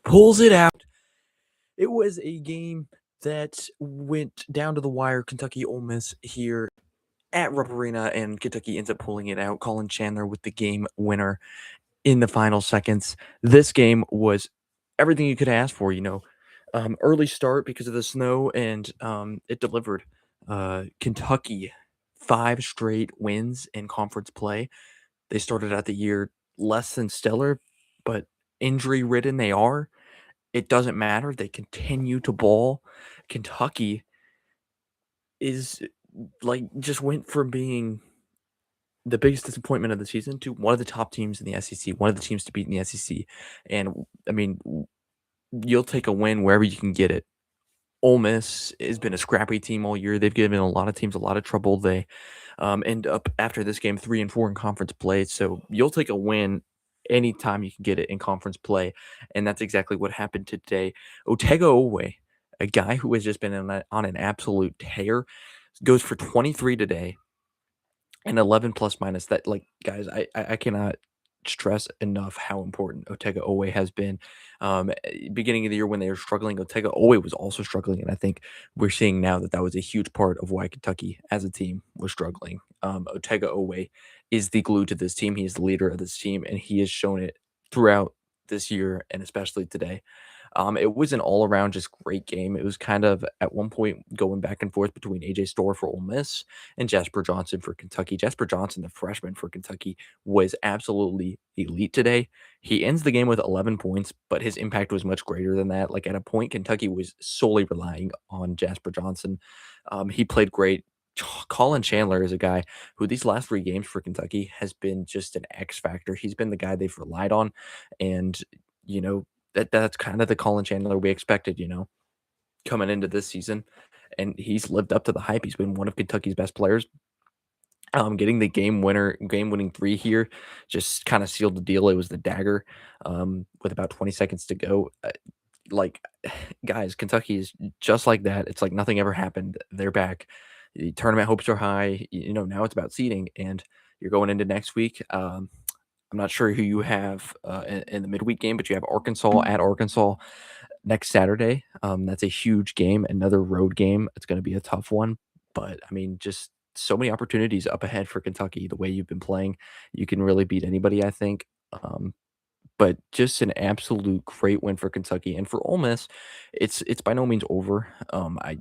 pulls it out. It was a game that went down to the wire. Kentucky Ole Miss here at Rupp Arena, and Kentucky ends up pulling it out. Colin Chandler with the game winner in the final seconds. This game was everything you could ask for, early start because of the snow, and it delivered. Kentucky, 5 straight wins in conference play. They started out the year less than stellar, but injury-ridden they are. It doesn't matter. They continue to ball. Kentucky is just went from being the biggest disappointment of the season to one of the top teams in the SEC, one of the teams to beat in the SEC. And I mean, you'll take a win wherever you can get it. Ole Miss has been a scrappy team all year. They've given a lot of teams a lot of trouble. They end up after this game 3-4 in conference play. So you'll take a win anytime you can get it in conference play, and that's exactly what happened today. Otega Owe, a guy who has just been on an absolute tear, goes for 23 today and 11 plus minus. That, guys, I cannot stress enough how important Otega Owe has been. Beginning of the year when they were struggling, Otega Owe was also struggling, and I think we're seeing now that was a huge part of why Kentucky as a team was struggling. Otega Owe is the glue to this team. He is the leader of this team, and he has shown it throughout this year and especially today. It was an all-around just great game. It was kind of at one point going back and forth between AJ Storr for Ole Miss and Jasper Johnson for Kentucky. Jasper Johnson, the freshman for Kentucky, was absolutely elite today. He ends the game with 11 points, but his impact was much greater than that. Like, at a point, Kentucky was solely relying on Jasper Johnson. He played great. Colin Chandler is a guy who these last 3 games for Kentucky has been just an X factor. He's been the guy they've relied on, and that's kind of the Colin Chandler we expected, coming into this season, and he's lived up to the hype. He's been one of Kentucky's best players. Getting the game-winning 3 here just kind of sealed the deal. It was the dagger, with about 20 seconds to go. Guys, Kentucky is just like that. It's like nothing ever happened. They're back. The tournament hopes are high. Now it's about seeding, and you're going into next week. I'm not sure who you have in the midweek game, but you have Arkansas at Arkansas next Saturday. That's a huge game, another road game. It's going to be a tough one, but I mean, just so many opportunities up ahead for Kentucky. The way you've been playing, you can really beat anybody, I think. But just an absolute great win for Kentucky, and for Ole Miss, it's by no means over. I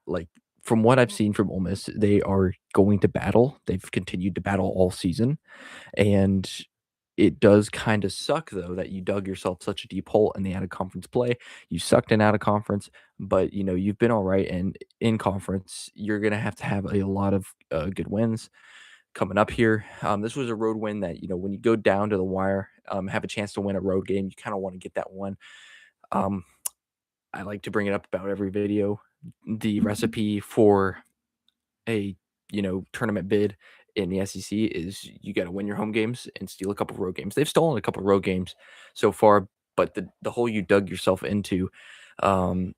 like from what I've seen from Ole Miss, they are going to battle. They've continued to battle all season, and it does kind of suck, though, that you dug yourself such a deep hole in the out-of-conference play. You sucked in out-of-conference, but, you've been all right, and in conference, you're gonna have to have a lot of, good wins coming up here. This was a road win that, when you go down to the wire, have a chance to win a road game, you kinda wanna get that one. Um, I like to bring it up about every video. The recipe for a tournament bid in the SEC is you got to win your home games and steal a couple road games. They've stolen a couple road games so far, but the hole you dug yourself into, um,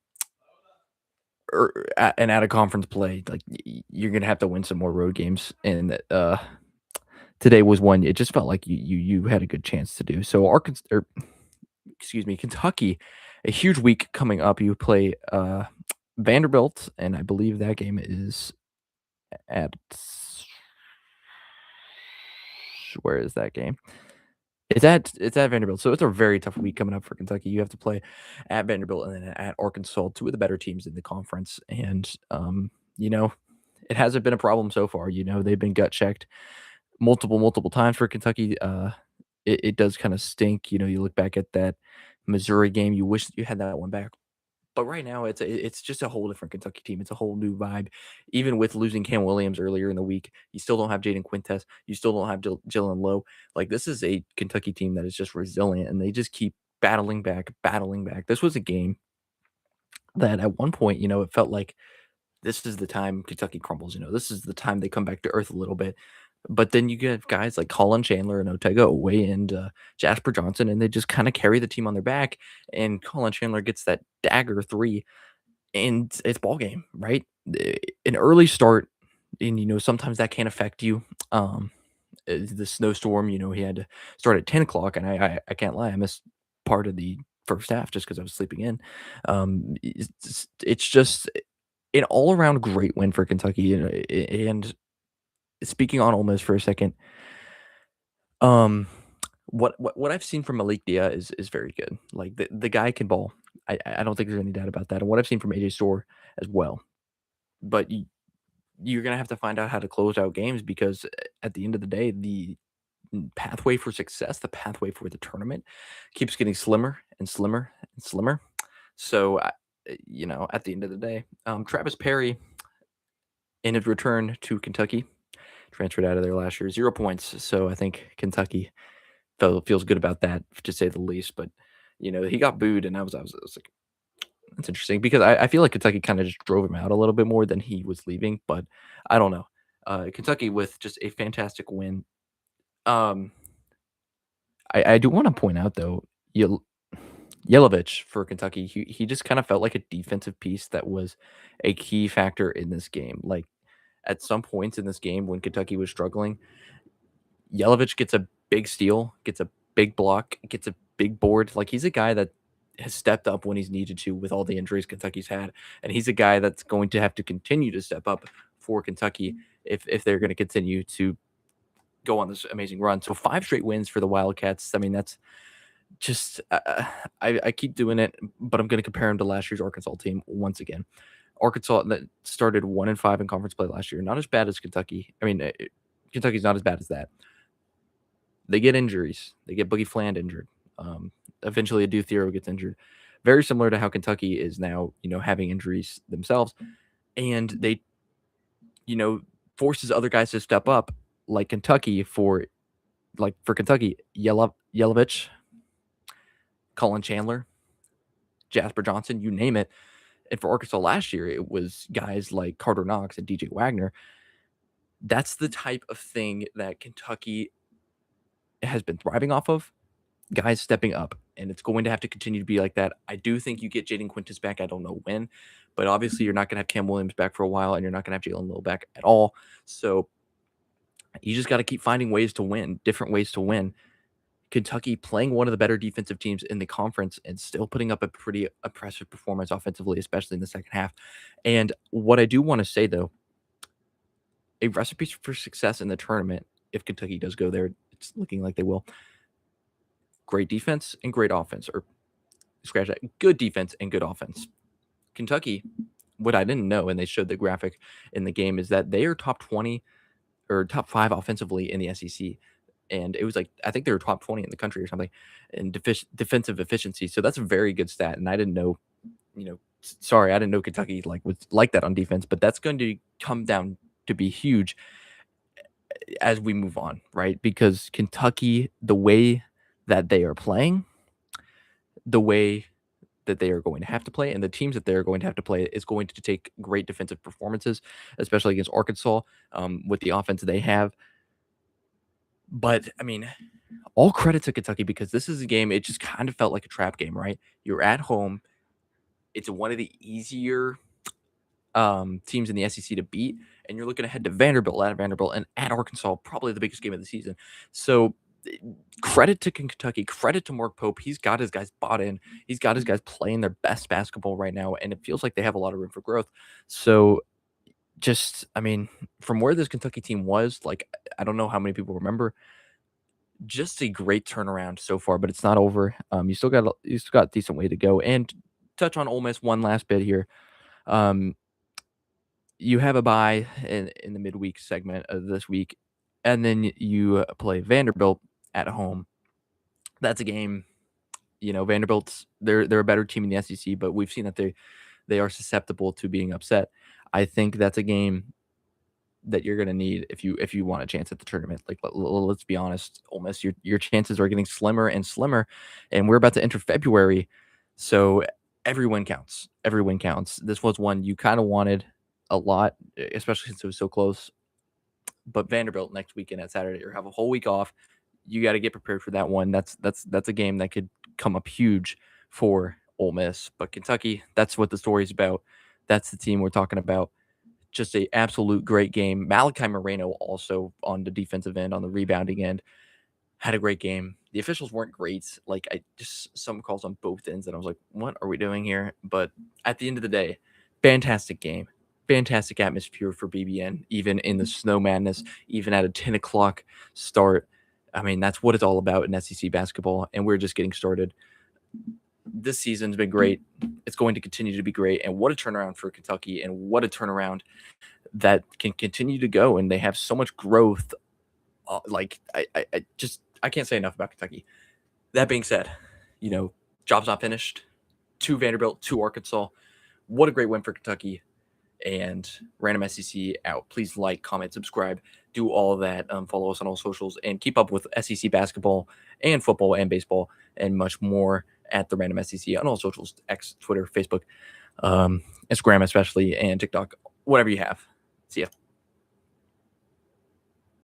and out of conference play, like you're gonna have to win some more road games, and today was one. It just felt like you had a good chance to do so. Kentucky, a huge week coming up. You play Vanderbilt, and I believe that game is at where is that game? It's at Vanderbilt, so it's a very tough week coming up for Kentucky. You have to play at Vanderbilt and then at Arkansas, 2 of the better teams in the conference, and, you know, it hasn't been a problem so far. They've been gut checked multiple times for Kentucky. It does kinda stink. You look back at that Missouri game, you wish that you had that one back. But right now, it's just a whole different Kentucky team. It's a whole new vibe. Even with losing Cam Williams earlier in the week, you still don't have Jaden Quintes. You still don't have Jalen Lowe. Like, this is a Kentucky team that is just resilient, and they just keep battling back, battling back. This was a game that at one point, it felt like this is the time Kentucky crumbles. This is the time they come back to earth a little bit. But then you get guys like Colin Chandler and Otega Owe and Jasper Johnson, and they just kind of carry the team on their back. And Colin Chandler gets that dagger 3, and it's ball game, right? An early start, and sometimes that can affect you. The snowstorm, he had to start at 10 o'clock, and I can't lie, I missed part of the first half just because I was sleeping in. It's just an all around great win for Kentucky. And speaking on Ole Miss for a second, um, what I've seen from Malik Dia is very good. Like the guy can ball. I don't think there's any doubt about that. And what I've seen from AJ Store as well. But you're gonna have to find out how to close out games because at the end of the day, the pathway for success, the pathway for the tournament, keeps getting slimmer and slimmer and slimmer. So, at the end of the day, Travis Perry, in his return to Kentucky, transferred out of there last year, 0 points. So I think Kentucky feels good about that, to say the least. But he got booed, and I was like, that's interesting because I feel like Kentucky kind of just drove him out a little bit more than he was leaving. But I don't know. Kentucky with just a fantastic win. Um, I do want to point out though, Yelovich for Kentucky, he just kind of felt like a defensive piece that was a key factor in this game. Like at some points in this game when Kentucky was struggling, Yelovich gets a big steal, gets a big block, gets a big board. Like he's a guy that has stepped up when he's needed to with all the injuries Kentucky's had, and he's a guy that's going to have to continue to step up for Kentucky if they're going to continue to go on this amazing run. So 5 straight wins for the Wildcats. I mean, that's just I keep doing it, but I'm going to compare him to last year's Arkansas team once again. Arkansas that started 1-5 in conference play last year, not as bad as Kentucky. I mean, Kentucky's not as bad as that. They get injuries. They get Boogie Fland injured. Eventually, Adu Thiero gets injured. Very similar to how Kentucky is now, having injuries themselves, and they, forces other guys to step up, like Kentucky for Kentucky, Yelovich, Colin Chandler, Jasper Johnson, you name it. And for Arkansas last year, it was guys like Carter Knox and DJ Wagner. That's the type of thing that Kentucky has been thriving off of, guys stepping up. And it's going to have to continue to be like that. I do think you get Jaden Quintus back. I don't know when. But obviously, you're not going to have Cam Williams back for a while, and you're not going to have Jalen Little back at all. So you just got to keep finding ways to win, different ways to win. Kentucky playing one of the better defensive teams in the conference and still putting up a pretty impressive performance offensively, especially in the second half. And what I do want to say, though, a recipe for success in the tournament, if Kentucky does go there, it's looking like they will. Great defense and great offense, or scratch that, good defense and good offense. Kentucky, what I didn't know, and they showed the graphic in the game, is that they are top 20 or top 5 offensively in the SEC. And it was like, I think they were top 20 in the country or something in defensive efficiency. So that's a very good stat. And I didn't know, I didn't know Kentucky was like that on defense, but that's going to come down to be huge as we move on, right? Because Kentucky, the way that they are playing, the way that they are going to have to play, and the teams that they're going to have to play is going to take great defensive performances, especially against Arkansas, with the offense they have. But, I mean, all credit to Kentucky because this is a game, it just kind of felt like a trap game, right? You're at home. It's one of the easier teams in the SEC to beat, and you're looking ahead to Vanderbilt, and at Arkansas, probably the biggest game of the season. So credit to Kentucky, credit to Mark Pope. He's got his guys bought in. He's got his guys playing their best basketball right now, and it feels like they have a lot of room for growth. So just, I mean, from where this Kentucky team was, I don't know how many people remember, just a great turnaround so far, but it's not over. You still got a decent way to go. And touch on Ole Miss one last bit here. You have a bye in the midweek segment of this week, and then you play Vanderbilt at home. That's a game. Vanderbilt's they're a better team in the SEC, but we've seen that they are susceptible to being upset. I think that's a game that you're going to need if you want a chance at the tournament. Let's be honest, Ole Miss, your chances are getting slimmer and slimmer, and we're about to enter February, so every win counts. Every win counts. This was one you kind of wanted a lot, especially since it was so close. But Vanderbilt next weekend at Saturday, or have a whole week off. You got to get prepared for that one. That's a game that could come up huge for Ole Miss. But Kentucky, that's what the story's about. That's the team we're talking about. Just a absolute great game. Malachi Moreno also on the defensive end, on the rebounding end. Had a great game. The officials weren't great. Like, I just some calls on both ends, and I was like, "What are we doing here?" But at the end of the day, fantastic game, fantastic atmosphere for BBN, even in the snow madness, even at a 10 o'clock start. I mean, that's what it's all about in SEC basketball, and we're just getting started. This season's been great. It's going to continue to be great, and what a turnaround for Kentucky, and what a turnaround that can continue to go. And they have so much growth. Like, I can't say enough about Kentucky. That being said, job's not finished. To Vanderbilt, to Arkansas. What a great win for Kentucky. And Random SEC out. Please like, comment, subscribe, do all of that. Follow us on all socials and keep up with SEC basketball and football and baseball and much more at the Random SEC on all socials: X, Twitter, Facebook, Instagram, especially, and TikTok. Whatever you have. See ya.